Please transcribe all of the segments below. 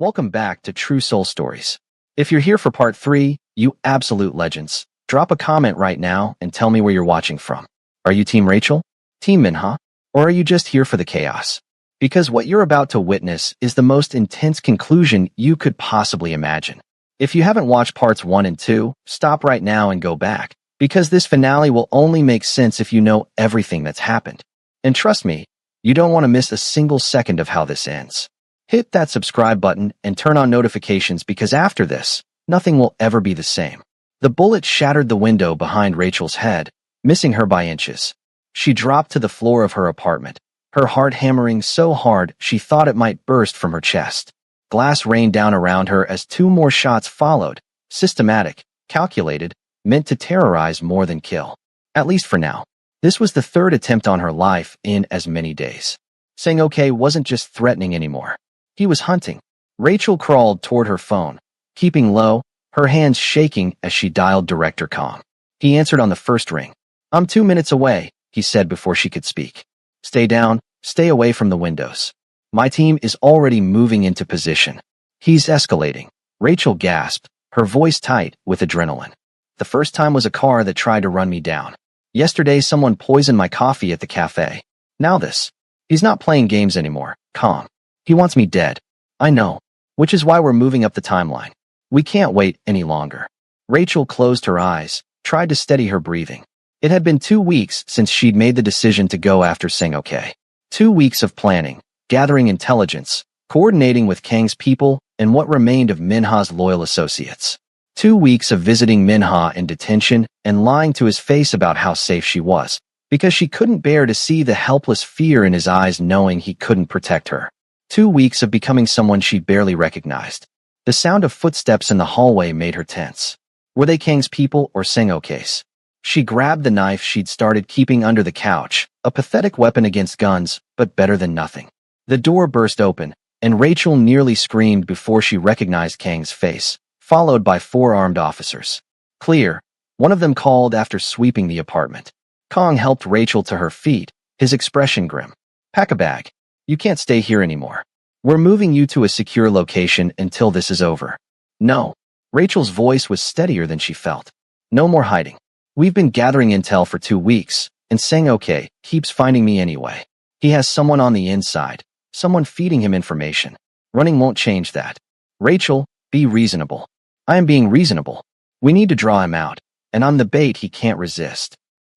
Welcome back to True Soul Stories. If you're here for part 3, you absolute legends, drop a comment right now and tell me where you're watching from. Are you Team Rachel? Team Minha? Or are you just here for the chaos? Because what you're about to witness is the most intense conclusion you could possibly imagine. If you haven't watched parts 1 and 2, stop right now and go back, because this finale will only make sense if you know everything that's happened. And trust me, you don't want to miss a single second of how this ends. Hit that subscribe button and turn on notifications because after this, nothing will ever be the same. The bullet shattered the window behind Rachel's head, missing her by inches. She dropped to the floor of her apartment, her heart hammering so hard she thought it might burst from her chest. Glass rained down around her as 2 more shots followed, systematic, calculated, meant to terrorize more than kill. At least for now. This was the 3rd attempt on her life in as many days. Saying okay wasn't just threatening anymore. He was hunting. Rachel crawled toward her phone, keeping low, her hands shaking as she dialed Director Kong. He answered on the first ring. "I'm 2 minutes away," he said before she could speak. "Stay down, stay away from the windows. My team is already moving into position." "He's escalating." Rachel gasped, her voice tight with adrenaline. "The first time was a car that tried to run me down. Yesterday someone poisoned my coffee at the cafe. Now this. He's not playing games anymore. Calm. He wants me dead. I know. Which is why we're moving up the timeline. We can't wait any longer." Rachel closed her eyes, tried to steady her breathing. It had been 2 weeks since she'd made the decision to go after Seng-ok. 2 weeks of planning, gathering intelligence, coordinating with Kang's people and what remained of Minha's loyal associates. 2 weeks of visiting Minha in detention and lying to his face about how safe she was, because she couldn't bear to see the helpless fear in his eyes knowing he couldn't protect her. 2 weeks of becoming someone she barely recognized. The sound of footsteps in the hallway made her tense. Were they Kang's people or Seng-ok's? She grabbed the knife she'd started keeping under the couch, a pathetic weapon against guns, but better than nothing. The door burst open, and Rachel nearly screamed before she recognized Kang's face, followed by 4 armed officers. "Clear," one of them called after sweeping the apartment. Kong helped Rachel to her feet, his expression grim. "Pack a bag. You can't stay here anymore. We're moving you to a secure location until this is over." "No." Rachel's voice was steadier than she felt. "No more hiding. We've been gathering intel for 2 weeks, and Seng-ok keeps finding me anyway. He has someone on the inside, someone feeding him information. Running won't change that. Rachel, be reasonable." "I am being reasonable. We need to draw him out, and I'm the bait he can't resist."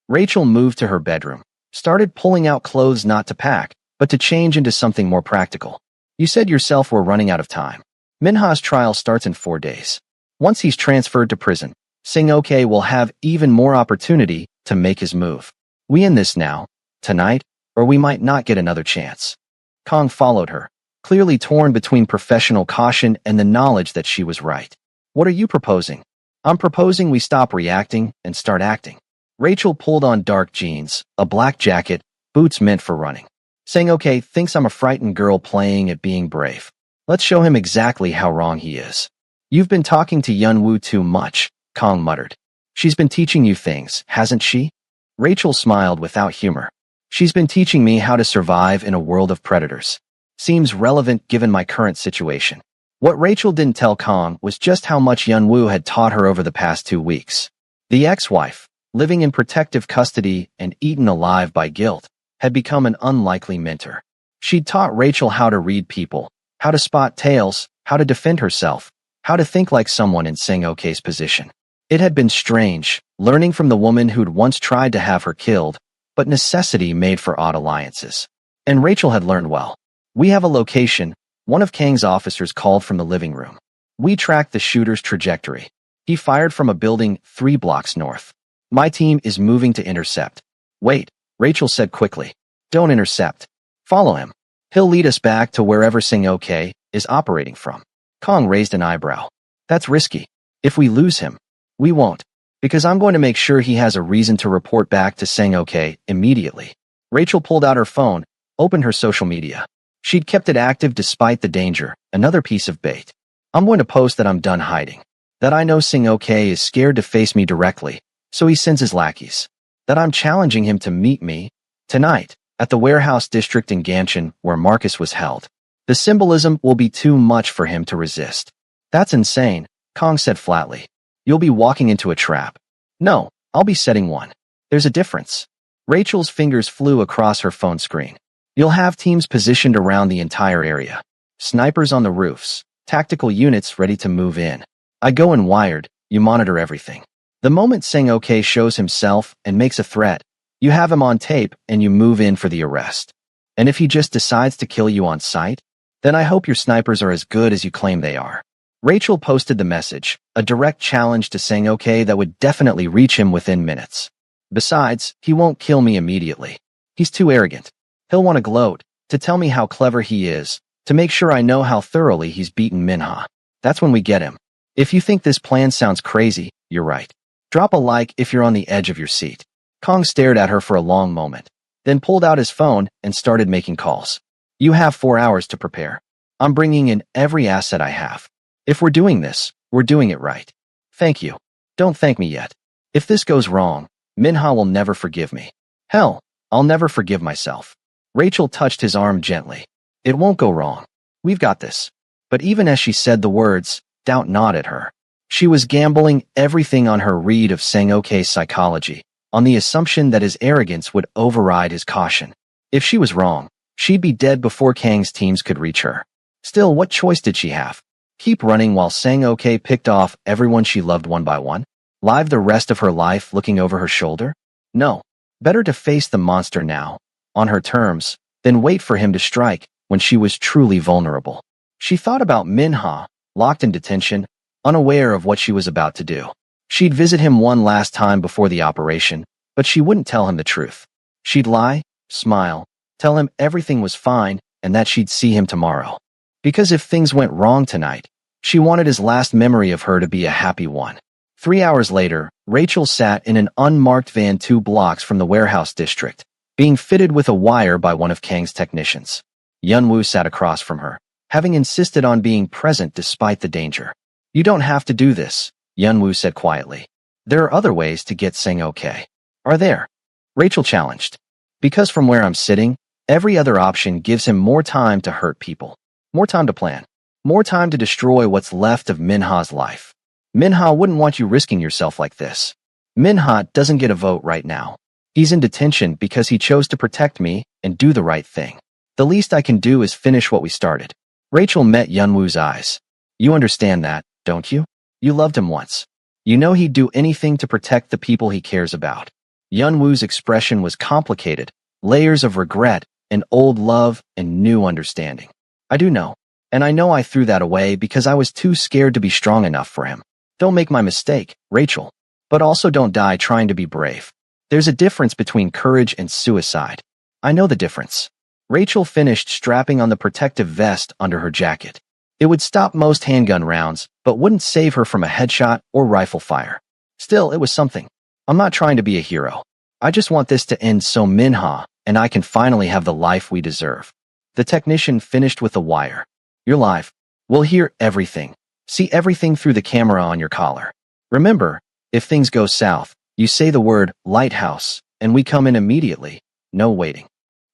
Rachel moved to her bedroom, started pulling out clothes not to pack, but to change into something more practical. "You said yourself we're running out of time. Minha's trial starts in 4 days. Once he's transferred to prison, Seng-ok will have even more opportunity to make his move. We end this now, tonight, or we might not get another chance." Kong followed her, clearly torn between professional caution and the knowledge that she was right. "What are you proposing?" "I'm proposing we stop reacting and start acting." Rachel pulled on dark jeans, a black jacket, boots meant for running. "Seng-ok thinks I'm a frightened girl playing at being brave. Let's show him exactly how wrong he is." "You've been talking to Yun-woo too much," Kong muttered. "She's been teaching you things, hasn't she?" Rachel smiled without humor. "She's been teaching me how to survive in a world of predators. Seems relevant given my current situation." What Rachel didn't tell Kong was just how much Yun-woo had taught her over the past 2 weeks. The ex-wife, living in protective custody and eaten alive by guilt, had become an unlikely mentor. She'd taught Rachel how to read people, how to spot tails, how to defend herself, how to think like someone in Seng-ok's position. It had been strange, learning from the woman who'd once tried to have her killed, but necessity made for odd alliances. And Rachel had learned well. "We have a location," one of Kang's officers called from the living room. "We tracked the shooter's trajectory. He fired from a building 3 blocks north. My team is moving to intercept." "Wait," Rachel said quickly. "Don't intercept. Follow him. He'll lead us back to wherever Seng-ok is operating from." Kong raised an eyebrow. "That's risky. If we lose him, we won't, because I'm going to make sure he has a reason to report back to Seng-ok immediately." Rachel pulled out her phone, opened her social media. She'd kept it active despite the danger, another piece of bait. "I'm going to post that I'm done hiding. That I know Seng-ok is scared to face me directly, so he sends his lackeys. That I'm challenging him to meet me, tonight, at the warehouse district in Ganshin where Marcus was held. The symbolism will be too much for him to resist. That's insane, Kong said flatly. You'll be walking into a trap. No, I'll be setting one. There's a difference. Rachel's fingers flew across her phone screen. You'll have teams positioned around the entire area. Snipers on the roofs, tactical units ready to move in. I go in wired, you monitor everything. The moment Sang-ok shows himself and makes a threat, you have him on tape and you move in for the arrest. And if he just decides to kill you on sight, then I hope your snipers are as good as you claim they are. Rachel posted the message, a direct challenge to Sang-ok that would definitely reach him within minutes. Besides, he won't kill me immediately. He's too arrogant. He'll want to gloat, to tell me how clever he is, to make sure I know how thoroughly he's beaten Minha. That's when we get him. If you think this plan sounds crazy, you're right. Drop a like if you're on the edge of your seat. Kong stared at her for a long moment, then pulled out his phone and started making calls. You have 4 hours to prepare. I'm bringing in every asset I have. If we're doing this, we're doing it right. Thank you. Don't thank me yet. If this goes wrong, Minha will never forgive me. Hell, I'll never forgive myself. Rachel touched his arm gently. It won't go wrong. We've got this. But even as she said the words, doubt gnawed at her. She was gambling everything on her read of Sang-ok's psychology, on the assumption that his arrogance would override his caution. If she was wrong, she'd be dead before Kang's teams could reach her. Still, what choice did she have? Keep running while Sang-ok picked off everyone she loved one by one? Live the rest of her life looking over her shoulder? No. Better to face the monster now, on her terms, than wait for him to strike when she was truly vulnerable. She thought about Minha, locked in detention, unaware of what she was about to do. She'd visit him one last time before the operation, but she wouldn't tell him the truth. She'd lie, smile, tell him everything was fine and that she'd see him tomorrow. Because if things went wrong tonight, she wanted his last memory of her to be a happy one. 3 hours later, Rachel sat in an unmarked van 2 blocks from the warehouse district, being fitted with a wire by one of Kang's technicians. Yunwoo sat across from her, having insisted on being present despite the danger. You don't have to do this, Yunwoo said quietly. There are other ways to get Sang-ok. Are there? Rachel challenged. Because from where I'm sitting, every other option gives him more time to hurt people. More time to plan. More time to destroy what's left of Minha's life. Minha wouldn't want you risking yourself like this. Minha doesn't get a vote right now. He's in detention because he chose to protect me and do the right thing. The least I can do is finish what we started. Rachel met Yunwoo's eyes. You understand that, don't you? You loved him once. You know he'd do anything to protect the people he cares about. Yunwoo's expression was complicated, layers of regret, and old love and new understanding. I do know. And I know I threw that away because I was too scared to be strong enough for him. Don't make my mistake, Rachel. But also don't die trying to be brave. There's a difference between courage and suicide. I know the difference. Rachel finished strapping on the protective vest under her jacket. It would stop most handgun rounds, but wouldn't save her from a headshot or rifle fire. Still, it was something. I'm not trying to be a hero. I just want this to end so Minha and I can finally have the life we deserve. The technician finished with the wire. You're live. We'll hear everything. See everything through the camera on your collar. Remember, if things go south, you say the word lighthouse, and we come in immediately. No waiting.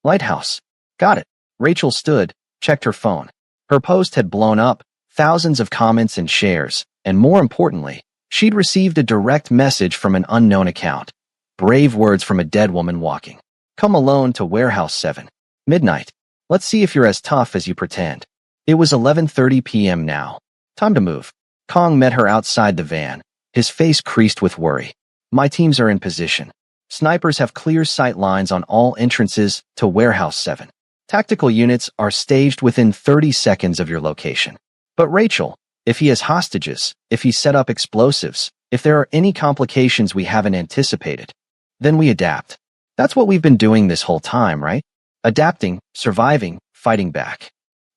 Lighthouse. Got it. Rachel stood, checked her phone. Her post had blown up, thousands of comments and shares, and more importantly, she'd received a direct message from an unknown account. Brave words from a dead woman walking. Come alone to Warehouse 7. Midnight. Let's see if you're as tough as you pretend. It was 11:30 p.m. now. Time to move. Kong met her outside the van, his face creased with worry. My teams are in position. Snipers have clear sight lines on all entrances to Warehouse 7. Tactical units are staged within 30 seconds of your location. But Rachel, if he has hostages, if he set up explosives, if there are any complications we haven't anticipated, then we adapt. That's what we've been doing this whole time, right? Adapting, surviving, fighting back.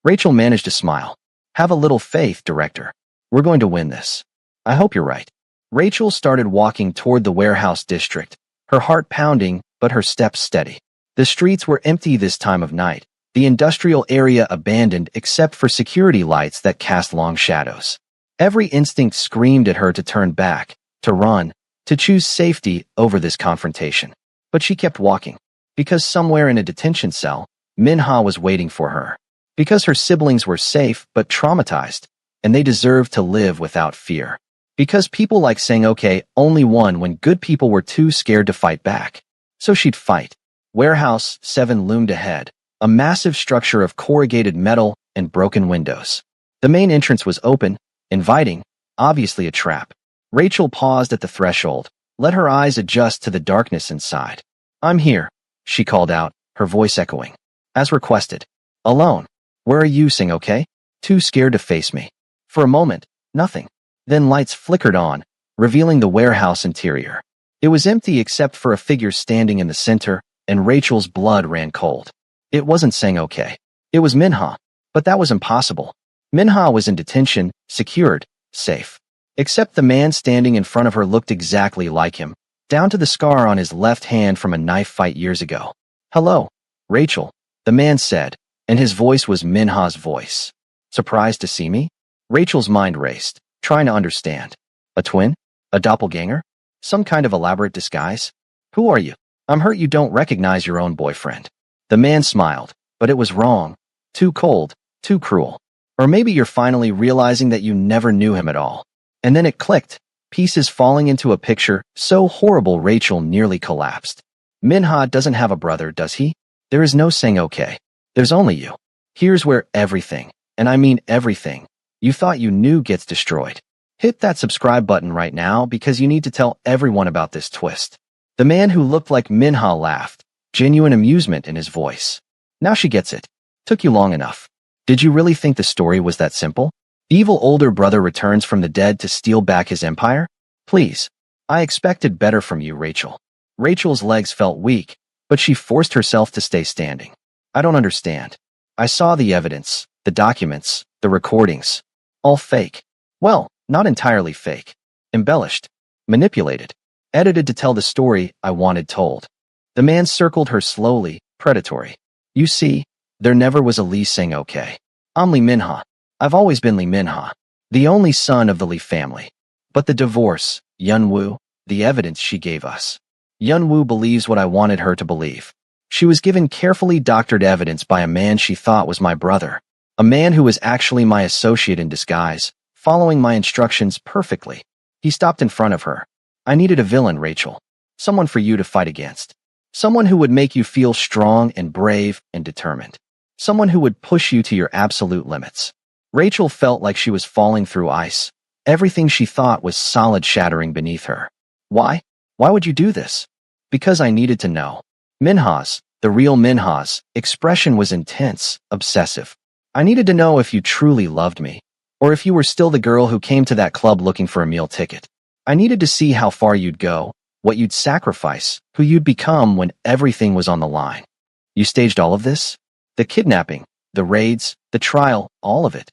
Rachel managed to smile. Have a little faith, Director. We're going to win this. I hope you're right. Rachel started walking toward the warehouse district, her heart pounding, but her steps steady. The streets were empty this time of night, the industrial area abandoned except for security lights that cast long shadows. Every instinct screamed at her to turn back, to run, to choose safety over this confrontation. But she kept walking, because somewhere in a detention cell, Minha was waiting for her. Because her siblings were safe but traumatized, and they deserved to live without fear. Because people like saying okay only won when good people were too scared to fight back. So she'd fight. Warehouse 7 loomed ahead, a massive structure of corrugated metal and broken windows. The main entrance was open, inviting, obviously a trap. Rachel paused at the threshold, let her eyes adjust to the darkness inside. "I'm here," she called out, her voice echoing. "As requested. Alone. Where are you, Sing, okay? Too scared to face me." For a moment, nothing. Then lights flickered on, revealing the warehouse interior. It was empty except for a figure standing in the center, and Rachel's blood ran cold. It wasn't Sing, okay. It was Minha. But that was impossible. Minha was in detention, secured, safe. Except the man standing in front of her looked exactly like him, down to the scar on his left hand from a knife fight years ago. "Hello, Rachel," the man said, and his voice was Minha's voice. "Surprised to see me?" Rachel's mind raced, trying to understand. A twin? A doppelganger? Some kind of elaborate disguise? "Who are you? I'm hurt you don't recognize your own boyfriend." The man smiled, but it was wrong. Too cold, too cruel. Or maybe you're finally realizing that you never knew him at all. And then it clicked, pieces falling into a picture so horrible Rachel nearly collapsed. Minha doesn't have a brother, does he? There is no Sing, okay. There's only you. Here's where everything, and I mean everything, you thought you knew gets destroyed. Hit that subscribe button right now because you need to tell everyone about this twist. The man who looked like Minha laughed, genuine amusement in his voice. "Now she gets it. Took you long enough. Did you really think the story was that simple? Evil older brother returns from the dead to steal back his empire? Please. I expected better from you, Rachel." Rachel's legs felt weak, but she forced herself to stay standing. "I don't understand. I saw the evidence, the documents, the recordings. All fake. Well, not entirely fake. Embellished. Manipulated. Edited to tell the story I wanted told." The man circled her slowly, predatory. "You see, there never was a Lee Sing, okay. I'm Lee Minha. I've always been Lee Minha, the only son of the Lee family. But the divorce, Yunwoo, the evidence she gave us. Yunwoo believes what I wanted her to believe. She was given carefully doctored evidence by a man she thought was my brother, a man who was actually my associate in disguise, following my instructions perfectly. He stopped in front of her. I needed a villain, Rachel. Someone for you to fight against. Someone who would make you feel strong and brave and determined. Someone who would push you to your absolute limits." Rachel felt like she was falling through ice. Everything she thought was solid shattering beneath her. "Why? Why would you do this?" "Because I needed to know." Minha's, the real Minha's, expression was intense, obsessive. "I needed to know if you truly loved me, or if you were still the girl who came to that club looking for a meal ticket. I needed to see how far you'd go, what you'd sacrifice, who you'd become when everything was on the line." "You staged all of this? The kidnapping, the raids, the trial, all of it?"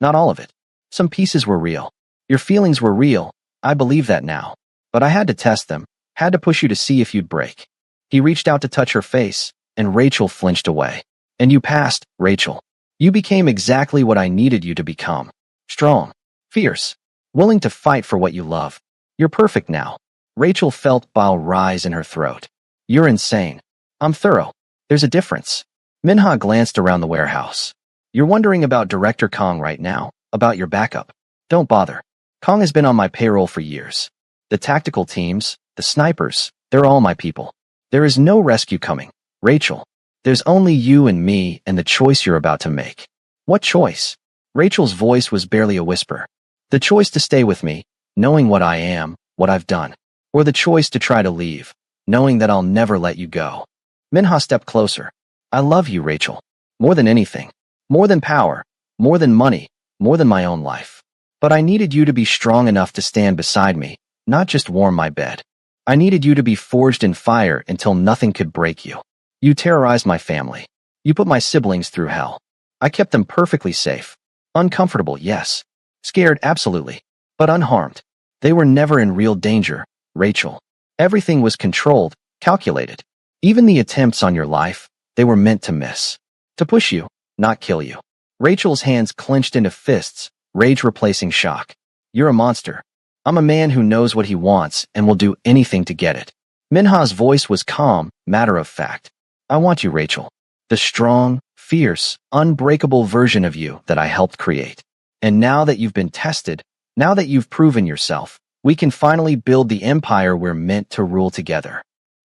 "Not all of it. Some pieces were real. Your feelings were real. I believe that now. But I had to test them, had to push you to see if you'd break." He reached out to touch her face, and Rachel flinched away. "And you passed, Rachel. You became exactly what I needed you to become. Strong, fierce, willing to fight for what you love. You're perfect now." Rachel felt bile rise in her throat. "You're insane." "I'm thorough. There's a difference." Minha glanced around the warehouse. "You're wondering about Director Kong right now, about your backup. Don't bother. Kong has been on my payroll for years. The tactical teams, the snipers, they're all my people. There is no rescue coming, Rachel. There's only you and me and the choice you're about to make." "What choice?" Rachel's voice was barely a whisper. "The choice to stay with me, knowing what I am, what I've done. Or the choice to try to leave, knowing that I'll never let you go." Minha stepped closer. "I love you, Rachel. More than anything. More than power. More than money. More than my own life. But I needed you to be strong enough to stand beside me, not just warm my bed. I needed you to be forged in fire until nothing could break you. You terrorized my family. You put my siblings through hell. I kept them perfectly safe. Uncomfortable, yes. Scared, absolutely. But unharmed. They were never in real danger, Rachel. Everything was controlled, calculated. Even the attempts on your life, they were meant to miss. To push you, not kill you." Rachel's hands clenched into fists, rage replacing shock. "You're a monster. I'm a man who knows what he wants and will do anything to get it." Minha's voice was calm, matter of fact. "I want you, Rachel. The strong, fierce, unbreakable version of you that I helped create. And now that you've been tested, now that you've proven yourself, we can finally build the empire we're meant to rule together.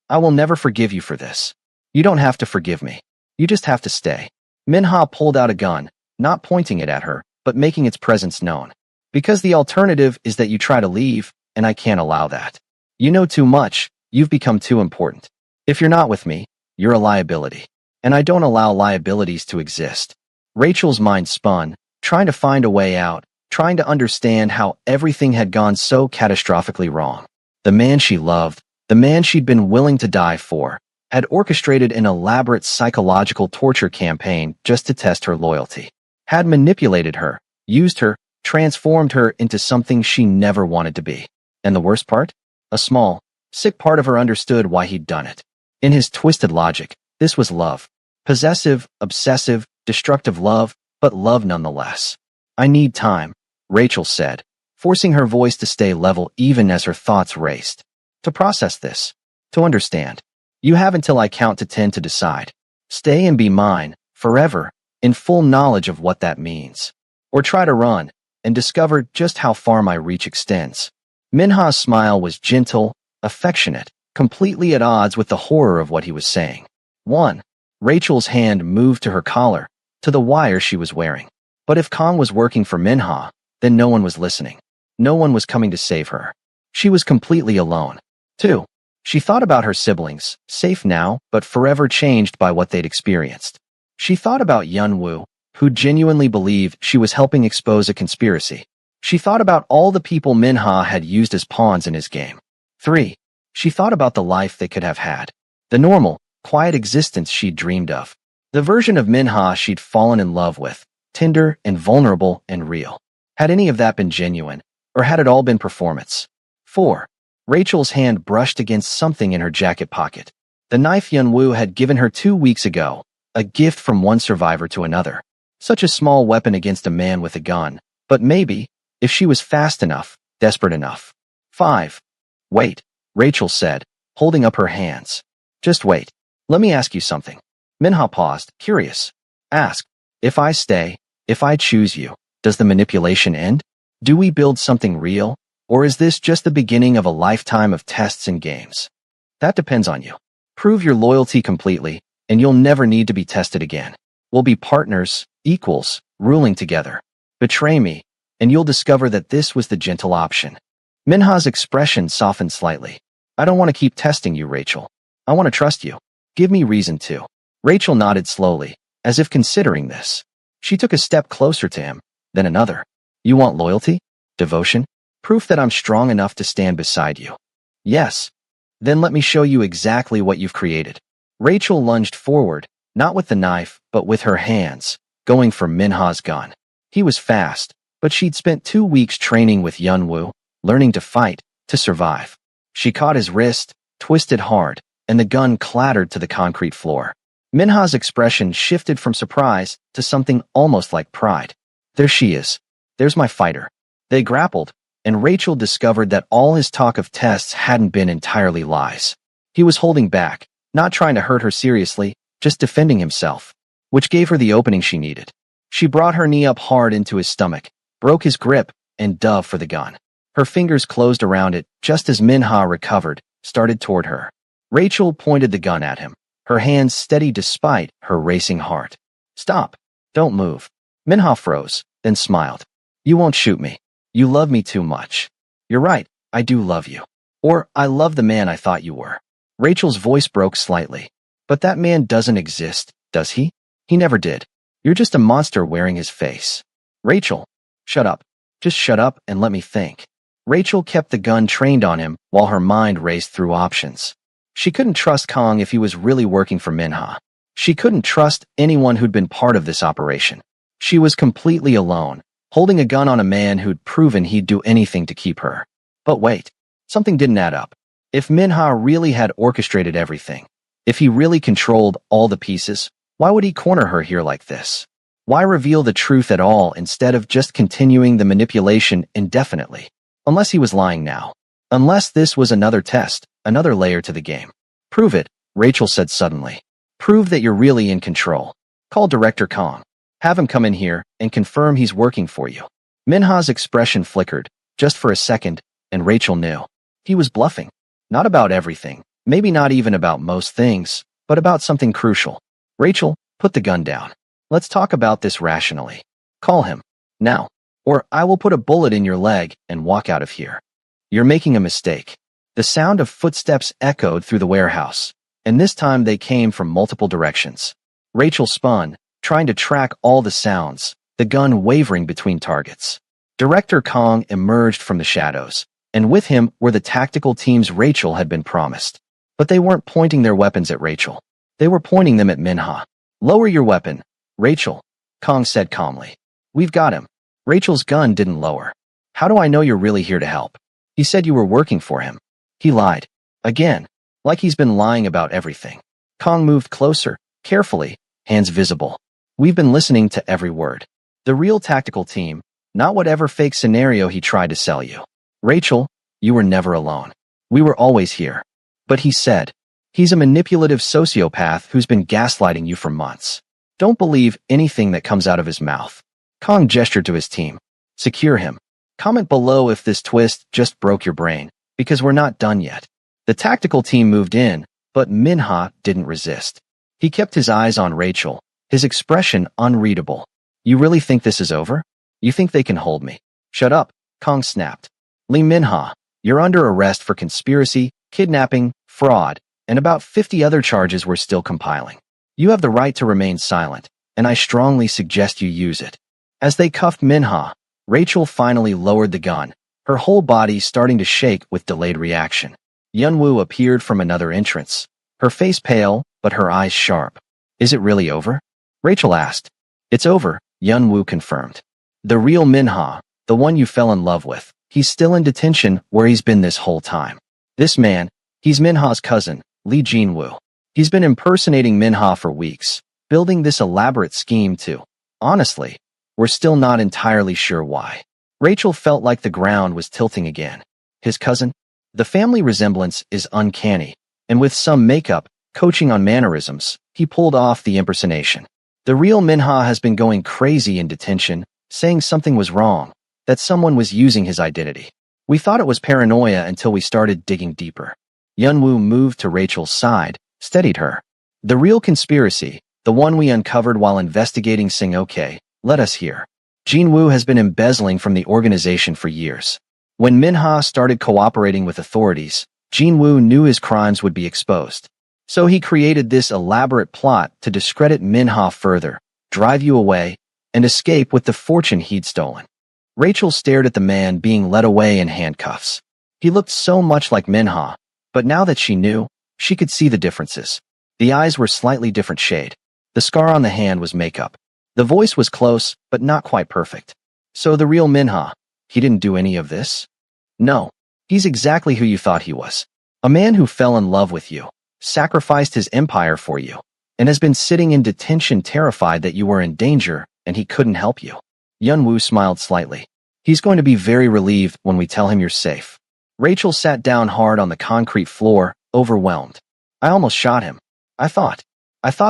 I will never forgive you for this. You don't have to forgive me. You just have to stay. Minha pulled out a gun, not pointing it at her, but making its presence known. Because the alternative is that you try to leave, and I can't allow that. You know too much, you've become too important. If you're not with me, you're a liability. And I don't allow liabilities to exist. Rachel's mind spun, trying to find a way out, trying to understand how everything had gone so catastrophically wrong. The man she loved, the man she'd been willing to die for, had orchestrated an elaborate psychological torture campaign just to test her loyalty. Had manipulated her, used her, transformed her into something she never wanted to be. And the worst part? A small, sick part of her understood why he'd done it. In his twisted logic, this was love. Possessive, obsessive, destructive love, but love nonetheless. I need time, Rachel said, forcing her voice to stay level even as her thoughts raced. To process this. To understand. You have until I count to 10 to decide. Stay and be mine, forever, in full knowledge of what that means. Or try to run, and discover just how far my reach extends. Minha's smile was gentle, affectionate, completely at odds with the horror of what he was saying. 1. Rachel's hand moved to her collar, to the wire she was wearing. But if Kong was working for Minha, then no one was listening. No one was coming to save her. She was completely alone. 2. She thought about her siblings, safe now, but forever changed by what they'd experienced. She thought about Yunwoo, who genuinely believed she was helping expose a conspiracy. She thought about all the people Minha had used as pawns in his game. 3. She thought about the life they could have had. The normal, quiet existence she'd dreamed of. The version of Minha she'd fallen in love with, tender and vulnerable and real. Had any of that been genuine, or had it all been performance? 4. Rachel's hand brushed against something in her jacket pocket. The knife Yunwoo had given her 2 weeks ago, a gift from one survivor to another. Such a small weapon against a man with a gun, but maybe, if she was fast enough, desperate enough. 5. Wait, Rachel said, holding up her hands. Just wait. Let me ask you something. Minha paused, curious. Ask, if I stay, if I choose you, does the manipulation end? Do we build something real? Or is this just the beginning of a lifetime of tests and games? That depends on you. Prove your loyalty completely, and you'll never need to be tested again. We'll be partners, equals, ruling together. Betray me, and you'll discover that this was the gentle option. Minha's expression softened slightly. I don't want to keep testing you, Rachel. I want to trust you. Give me reason to. Rachel nodded slowly, as if considering this. She took a step closer to him, then another. You want loyalty? Devotion? Proof that I'm strong enough to stand beside you. Yes. Then let me show you exactly what you've created. Rachel lunged forward, not with the knife, but with her hands, going for Minha's gun. He was fast, but she'd spent 2 weeks training with Yunwoo, learning to fight, to survive. She caught his wrist, twisted hard, and the gun clattered to the concrete floor. Minha's expression shifted from surprise to something almost like pride. There she is. There's my fighter. They grappled, and Rachel discovered that all his talk of tests hadn't been entirely lies. He was holding back, not trying to hurt her seriously, just defending himself, which gave her the opening she needed. She brought her knee up hard into his stomach, broke his grip, and dove for the gun. Her fingers closed around it just as Minha recovered, started toward her. Rachel pointed the gun at him, her hands steady despite her racing heart. Stop. Don't move. Minha froze, then smiled. You won't shoot me. You love me too much. You're right, I do love you. Or, I love the man I thought you were. Rachel's voice broke slightly. But that man doesn't exist, does he? He never did. You're just a monster wearing his face. Rachel. Shut up. Just shut up and let me think. Rachel kept the gun trained on him while her mind raced through options. She couldn't trust Kong if he was really working for Minha. She couldn't trust anyone who'd been part of this operation. She was completely alone, holding a gun on a man who'd proven he'd do anything to keep her. But wait, something didn't add up. If Minha really had orchestrated everything, if he really controlled all the pieces, why would he corner her here like this? Why reveal the truth at all instead of just continuing the manipulation indefinitely? Unless he was lying now. Unless this was another test, another layer to the game. Prove it, Rachel said suddenly. Prove that you're really in control. Call Director Kong. Have him come in here and confirm he's working for you. Minha's expression flickered, just for a second, and Rachel knew. He was bluffing. Not about everything, maybe not even about most things, but about something crucial. Rachel, put the gun down. Let's talk about this rationally. Call him. Now. Or I will put a bullet in your leg and walk out of here. You're making a mistake. The sound of footsteps echoed through the warehouse, and this time they came from multiple directions. Rachel spun, trying to track all the sounds, the gun wavering between targets. Director Kong emerged from the shadows, and with him were the tactical teams Rachel had been promised. But they weren't pointing their weapons at Rachel. They were pointing them at Minha. Lower your weapon, Rachel, Kong said calmly. We've got him. Rachel's gun didn't lower. How do I know you're really here to help? He said you were working for him. He lied. Again. Like he's been lying about everything. Kong moved closer, carefully, hands visible. We've been listening to every word. The real tactical team, not whatever fake scenario he tried to sell you. Rachel, you were never alone. We were always here. But he said, he's a manipulative sociopath who's been gaslighting you for months. Don't believe anything that comes out of his mouth. Kong gestured to his team. Secure him. Comment below if this twist just broke your brain, because we're not done yet. The tactical team moved in, but Minha didn't resist. He kept his eyes on Rachel, his expression unreadable. You really think this is over? You think they can hold me? Shut up, Kong snapped. Lee Minha, you're under arrest for conspiracy, kidnapping, fraud, and about 50 other charges we're still compiling. You have the right to remain silent, and I strongly suggest you use it. As they cuffed Minha, Rachel finally lowered the gun, her whole body starting to shake with delayed reaction. Yunwoo appeared from another entrance, her face pale, but her eyes sharp. Is it really over? Rachel asked. It's over, Yunwoo confirmed. The real Minha, the one you fell in love with, he's still in detention where he's been this whole time. This man, he's Minha's cousin, Lee Jinwoo. He's been impersonating Minha for weeks, building this elaborate scheme too. Honestly, we're still not entirely sure why. Rachel felt like the ground was tilting again. His cousin? The family resemblance is uncanny, and with some makeup, coaching on mannerisms, he pulled off the impersonation. The real Minha has been going crazy in detention, saying something was wrong, that someone was using his identity. We thought it was paranoia until we started digging deeper. Yunwoo moved to Rachel's side, steadied her. The real conspiracy, the one we uncovered while investigating Sing-Ok, let us hear. Jinwoo has been embezzling from the organization for years. When Minha started cooperating with authorities, Jinwoo knew his crimes would be exposed. So he created this elaborate plot to discredit Minha further, drive you away, and escape with the fortune he'd stolen. Rachel stared at the man being led away in handcuffs. He looked so much like Minha, but now that she knew, she could see the differences. The eyes were slightly different shade. The scar on the hand was makeup. The voice was close, but not quite perfect. So the real Minha, he didn't do any of this? No. He's exactly who you thought he was. A man who fell in love with you, sacrificed his empire for you, and has been sitting in detention terrified that you were in danger and he couldn't help you. Yunwoo smiled slightly. He's going to be very relieved when we tell him you're safe. Rachel sat down hard on the concrete floor, overwhelmed. I almost shot him. I thought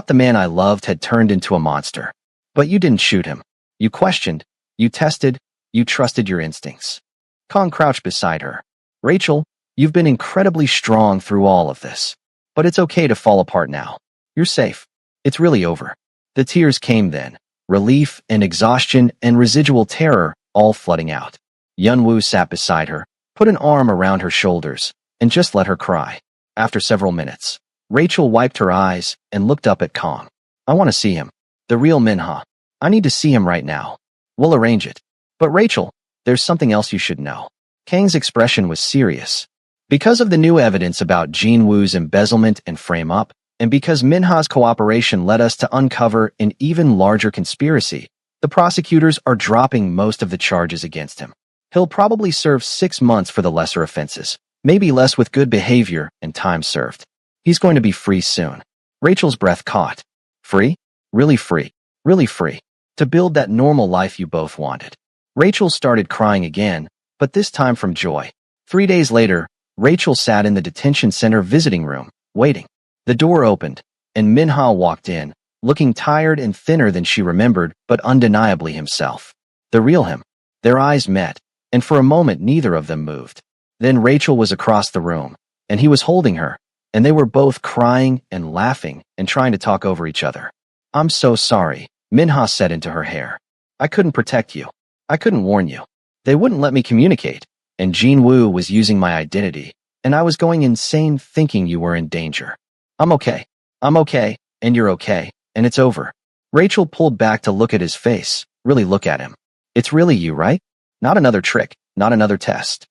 the man I loved had turned into a monster. But you didn't shoot him. You questioned, you tested, you trusted your instincts. Kong crouched beside her. Rachel, you've been incredibly strong through all of this. But it's okay to fall apart now. You're safe. It's really over. The tears came then, relief and exhaustion and residual terror all flooding out. Yunwoo sat beside her, put an arm around her shoulders, and just let her cry. After several minutes, Rachel wiped her eyes and looked up at Kong. I want to see him. The real Minha. I need to see him right now. We'll arrange it. But Rachel, there's something else you should know. Kang's expression was serious. Because of the new evidence about Jinwoo's embezzlement and frame-up, and because Minha's cooperation led us to uncover an even larger conspiracy, the prosecutors are dropping most of the charges against him. He'll probably serve 6 months for the lesser offenses, maybe less with good behavior and time served. He's going to be free soon. Rachel's breath caught. Free? Really free. Really free. To build that normal life you both wanted. Rachel started crying again, but this time from joy. 3 days later, Rachel sat in the detention center visiting room, waiting. The door opened, and Minha walked in, looking tired and thinner than she remembered, but undeniably himself. The real him. Their eyes met, and for a moment neither of them moved. Then Rachel was across the room, and he was holding her, and they were both crying and laughing and trying to talk over each other. "I'm so sorry," Minha said into her hair. "I couldn't protect you. I couldn't warn you. They wouldn't let me communicate, and Jin Woo was using my identity, and I was going insane thinking you were in danger. I'm okay. I'm okay, and you're okay, and it's over." Rachel pulled back to look at his face, really look at him. "It's really you, right? Not another trick, not another test.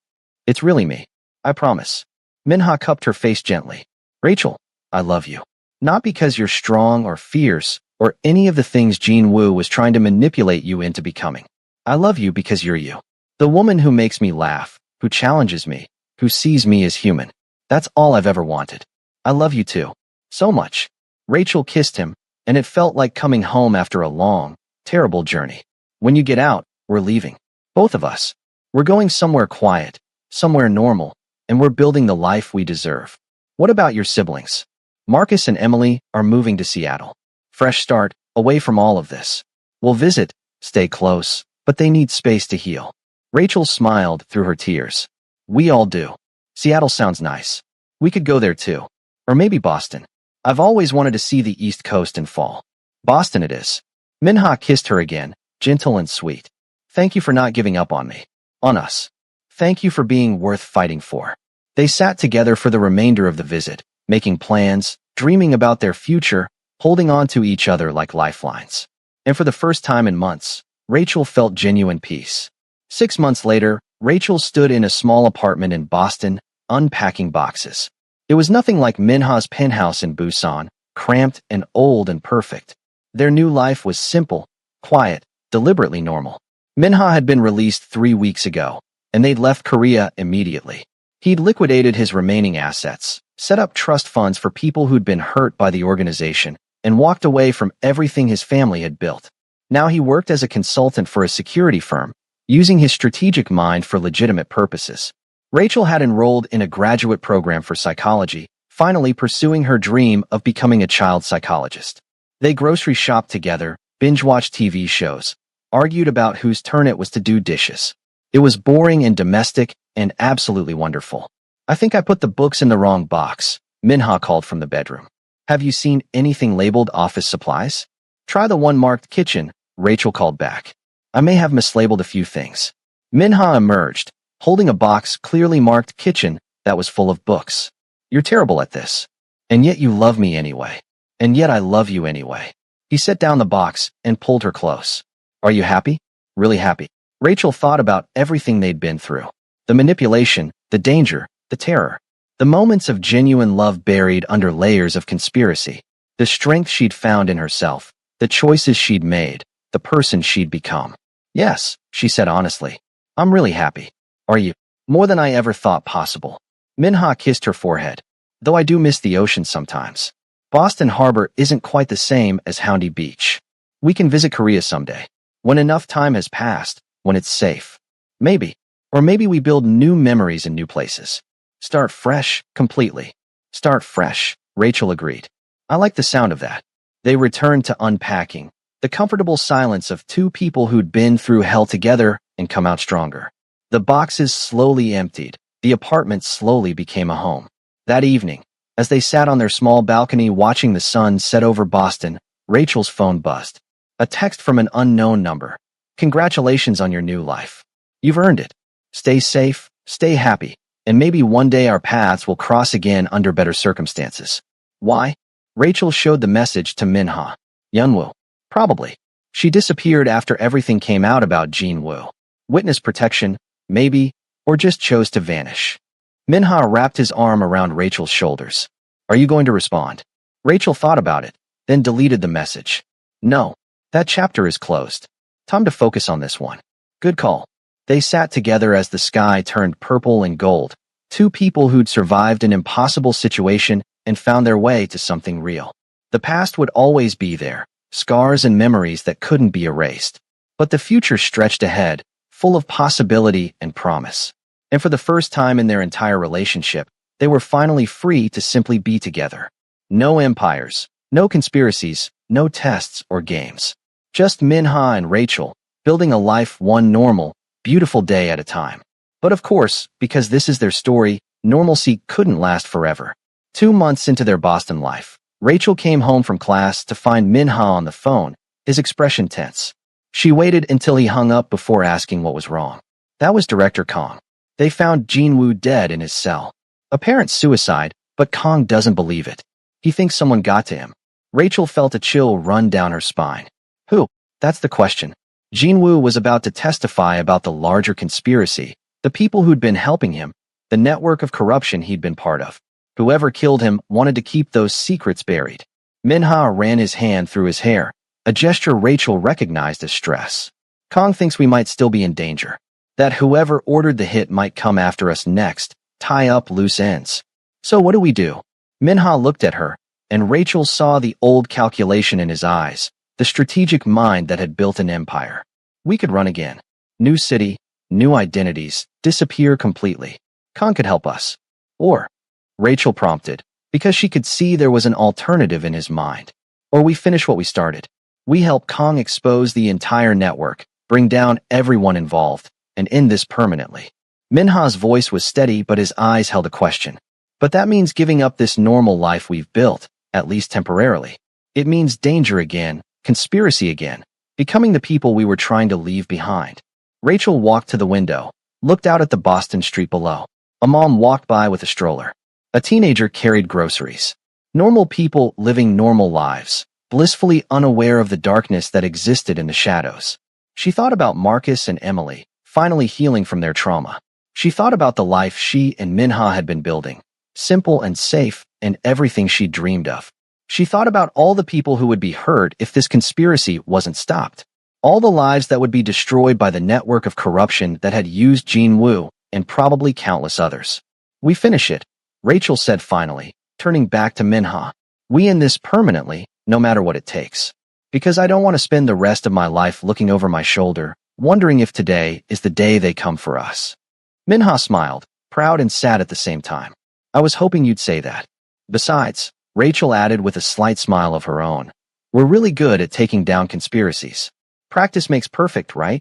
It's really me. I promise." Minha cupped her face gently. "Rachel, I love you. Not because you're strong or fierce or any of the things Jin Woo was trying to manipulate you into becoming. I love you because you're you. The woman who makes me laugh, who challenges me, who sees me as human. That's all I've ever wanted. I love you too. So much." Rachel kissed him, and it felt like coming home after a long, terrible journey. "When you get out, we're leaving. Both of us. We're going somewhere quiet, somewhere normal, and we're building the life we deserve. What about your siblings? Marcus and Emily are moving to Seattle. Fresh start, away from all of this. We'll visit, stay close, but they need space to heal." Rachel smiled through her tears. "We all do. Seattle sounds nice. We could go there too. Or maybe Boston. I've always wanted to see the East Coast in fall. Boston it is." Minha kissed her again, gentle and sweet. "Thank you for not giving up on me. On us. Thank you for being worth fighting for." They sat together for the remainder of the visit, making plans, dreaming about their future, holding on to each other like lifelines. And for the first time in months, Rachel felt genuine peace. 6 months later, Rachel stood in a small apartment in Boston, unpacking boxes. It was nothing like Minha's penthouse in Busan, cramped and old and perfect. Their new life was simple, quiet, deliberately normal. Minha had been released 3 weeks ago, and they'd left Korea immediately. He'd liquidated his remaining assets, set up trust funds for people who'd been hurt by the organization, and walked away from everything his family had built. Now he worked as a consultant for a security firm, using his strategic mind for legitimate purposes. Rachel had enrolled in a graduate program for psychology, finally pursuing her dream of becoming a child psychologist. They grocery shopped together, binge-watched TV shows, argued about whose turn it was to do dishes. It was boring and domestic and absolutely wonderful. "I think I put the books in the wrong box," Minha called from the bedroom. "Have you seen anything labeled office supplies?" "Try the one marked kitchen," Rachel called back. "I may have mislabeled a few things." Minha emerged, holding a box clearly marked kitchen that was full of books. "You're terrible at this. And yet you love me anyway. And yet I love you anyway." He set down the box and pulled her close. "Are you happy? Really happy?" Rachel thought about everything they'd been through. The manipulation, the danger, the terror. The moments of genuine love buried under layers of conspiracy. The strength she'd found in herself. The choices she'd made. The person she'd become. "Yes," she said honestly. "I'm really happy." "Are you?" "More than I ever thought possible." Minha kissed her forehead. "Though I do miss the ocean sometimes. Boston Harbor isn't quite the same as Houndy Beach. We can visit Korea someday. When enough time has passed, when it's safe. Maybe. Or maybe we build new memories in new places. Start fresh, completely." "Start fresh," Rachel agreed. "I like the sound of that." They returned to unpacking, the comfortable silence of two people who'd been through hell together and come out stronger. The boxes slowly emptied. The apartment slowly became a home. That evening, as they sat on their small balcony watching the sun set over Boston, Rachel's phone buzzed. A text from an unknown number. "Congratulations on your new life. You've earned it. Stay safe, stay happy, and maybe one day our paths will cross again under better circumstances." "Why?" Rachel showed the message to Minha. "Yunwoo. Probably. She disappeared after everything came out about Jin Woo. Witness protection, maybe, or just chose to vanish." Minha wrapped his arm around Rachel's shoulders. "Are you going to respond?" Rachel thought about it, then deleted the message. "No. That chapter is closed. Time to focus on this one." "Good call." They sat together as the sky turned purple and gold, two people who'd survived an impossible situation and found their way to something real. The past would always be there, scars and memories that couldn't be erased. But the future stretched ahead, full of possibility and promise. And for the first time in their entire relationship, they were finally free to simply be together. No empires, no conspiracies, no tests or games. Just Minha and Rachel, building a life one normal, beautiful day at a time. But of course, because this is their story, normalcy couldn't last forever. 2 months into their Boston life, Rachel came home from class to find Minha on the phone, his expression tense. She waited until he hung up before asking what was wrong. That was Director Kong. They found Jinwoo dead in his cell. Apparent suicide, but Kong doesn't believe it. He thinks someone got to him. Rachel felt a chill run down her spine. Who? That's the question. Jinwoo was about to testify about the larger conspiracy, the people who'd been helping him, the network of corruption he'd been part of. Whoever killed him wanted to keep those secrets buried. Minha ran his hand through his hair, a gesture Rachel recognized as stress. Kong thinks we might still be in danger. That whoever ordered the hit might come after us next, tie up loose ends. So what do we do? Minha looked at her, and Rachel saw the old calculation in his eyes, the strategic mind that had built an empire. We could run again. New city, new identities, disappear completely. Kong could help us. Or, Rachel prompted, because she could see there was an alternative in his mind. Or we finish what we started. We help Kong expose the entire network, bring down everyone involved, and end this permanently. Minha's voice was steady, but his eyes held a question. But that means giving up this normal life we've built, at least temporarily. It means danger again, conspiracy again, becoming the people we were trying to leave behind. Rachel walked to the window, looked out at the Boston street below. A mom walked by with a stroller. A teenager carried groceries. Normal people living normal lives, blissfully unaware of the darkness that existed in the shadows. She thought about Marcus and Emily, finally healing from their trauma. She thought about the life she and Minha had been building, simple and safe, and everything she dreamed of. She thought about all the people who would be hurt if this conspiracy wasn't stopped. All the lives that would be destroyed by the network of corruption that had used Jinwoo, and probably countless others. We finish it, Rachel said finally, turning back to Minha. We end this permanently, no matter what it takes. Because I don't want to spend the rest of my life looking over my shoulder, wondering if today is the day they come for us. Minha smiled, proud and sad at the same time. I was hoping you'd say that. Besides, Rachel added with a slight smile of her own, we're really good at taking down conspiracies. Practice makes perfect, right?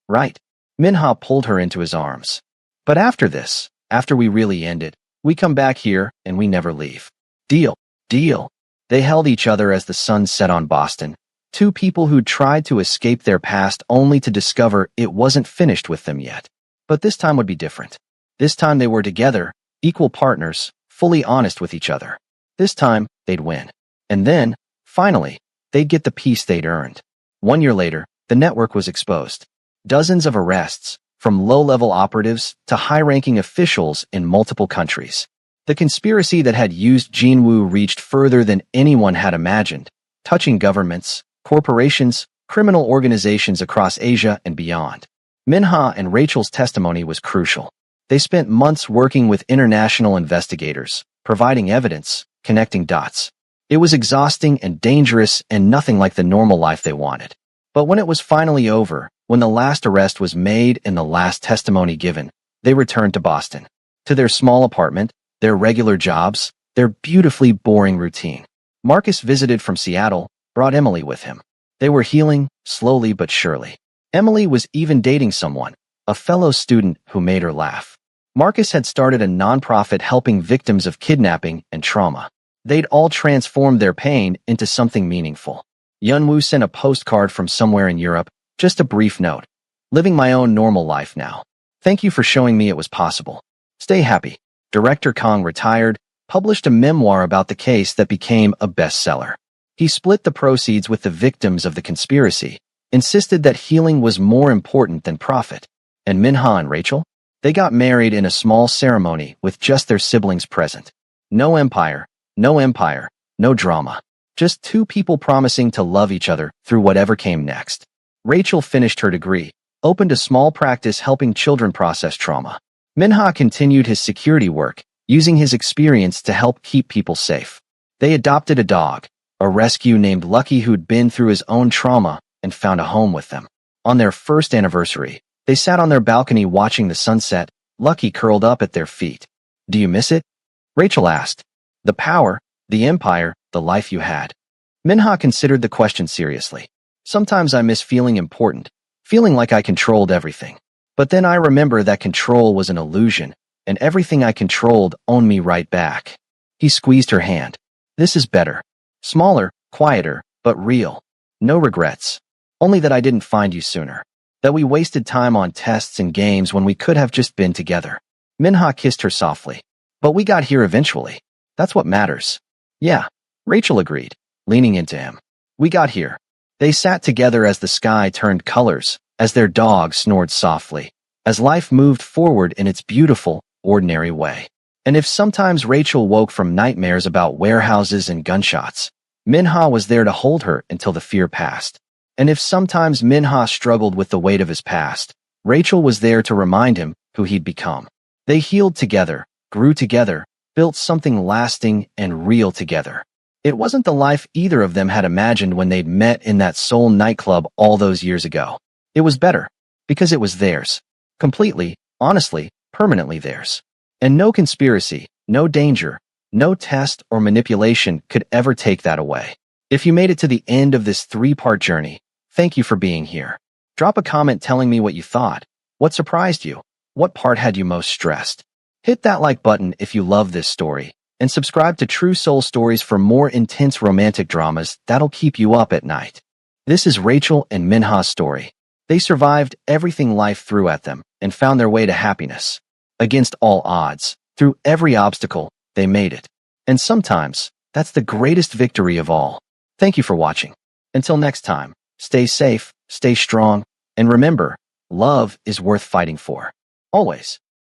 Right. Minha pulled her into his arms. But after this, after we really end it, we come back here and we never leave. Deal. Deal. They held each other as the sun set on Boston, two people who'd tried to escape their past only to discover it wasn't finished with them yet. But this time would be different. This time they were together, equal partners, fully honest with each other. This time, they'd win. And then, finally, they'd get the peace they'd earned. 1 year later, the network was exposed. Dozens of arrests, from low-level operatives to high-ranking officials in multiple countries. The conspiracy that had used Jinwoo reached further than anyone had imagined, touching governments, corporations, criminal organizations across Asia and beyond. Minha and Rachel's testimony was crucial. They spent months working with international investigators, providing evidence, connecting dots. It was exhausting and dangerous and nothing like the normal life they wanted. But when it was finally over, when the last arrest was made and the last testimony given, they returned to Boston. To their small apartment, their regular jobs, their beautifully boring routine. Marcus visited from Seattle, brought Emily with him. They were healing, slowly but surely. Emily was even dating someone, a fellow student who made her laugh. Marcus had started a nonprofit helping victims of kidnapping and trauma. They'd all transformed their pain into something meaningful. Yunwoo sent a postcard from somewhere in Europe, just a brief note. Living my own normal life now. Thank you for showing me it was possible. Stay happy. Director Kong retired, published a memoir about the case that became a bestseller. He split the proceeds with the victims of the conspiracy, insisted that healing was more important than profit. And Minha and Rachel? They got married in a small ceremony with just their siblings present. No empire, no drama. Just two people promising to love each other through whatever came next. Rachel finished her degree, opened a small practice helping children process trauma. Minha continued his security work, using his experience to help keep people safe. They adopted a dog, a rescue named Lucky who'd been through his own trauma and found a home with them. On their first anniversary, they sat on their balcony watching the sunset, Lucky curled up at their feet. Do you miss it? Rachel asked. The power, the empire, the life you had. Minha considered the question seriously. Sometimes I miss feeling important, feeling like I controlled everything. But then I remember that control was an illusion, and everything I controlled owned me right back. He squeezed her hand. This is better. Smaller, quieter, but real. No regrets. Only that I didn't find you sooner. That we wasted time on tests and games when we could have just been together. Minha kissed her softly. But we got here eventually. That's what matters. Yeah, Rachel agreed, leaning into him. We got here. They sat together as the sky turned colors, as their dog snored softly, as life moved forward in its beautiful, ordinary way. And if sometimes Rachel woke from nightmares about warehouses and gunshots, Minha was there to hold her until the fear passed. And if sometimes Minha struggled with the weight of his past, Rachel was there to remind him who he'd become. They healed together, grew together, built something lasting and real together. It wasn't the life either of them had imagined when they'd met in that Seoul nightclub all those years ago. It was better, because it was theirs. Completely, honestly, permanently theirs. And no conspiracy, no danger, no test or manipulation could ever take that away. If you made it to the end of this 3-part journey, thank you for being here. Drop a comment telling me what you thought. What surprised you? What part had you most stressed? Hit that like button if you love this story, and subscribe to True Soul Stories for more intense romantic dramas that'll keep you up at night. This is Rachel and Minha's story. They survived everything life threw at them and found their way to happiness. Against all odds, through every obstacle, they made it. And sometimes, that's the greatest victory of all. Thank you for watching. Until next time, stay safe, stay strong, and remember, love is worth fighting for. Always.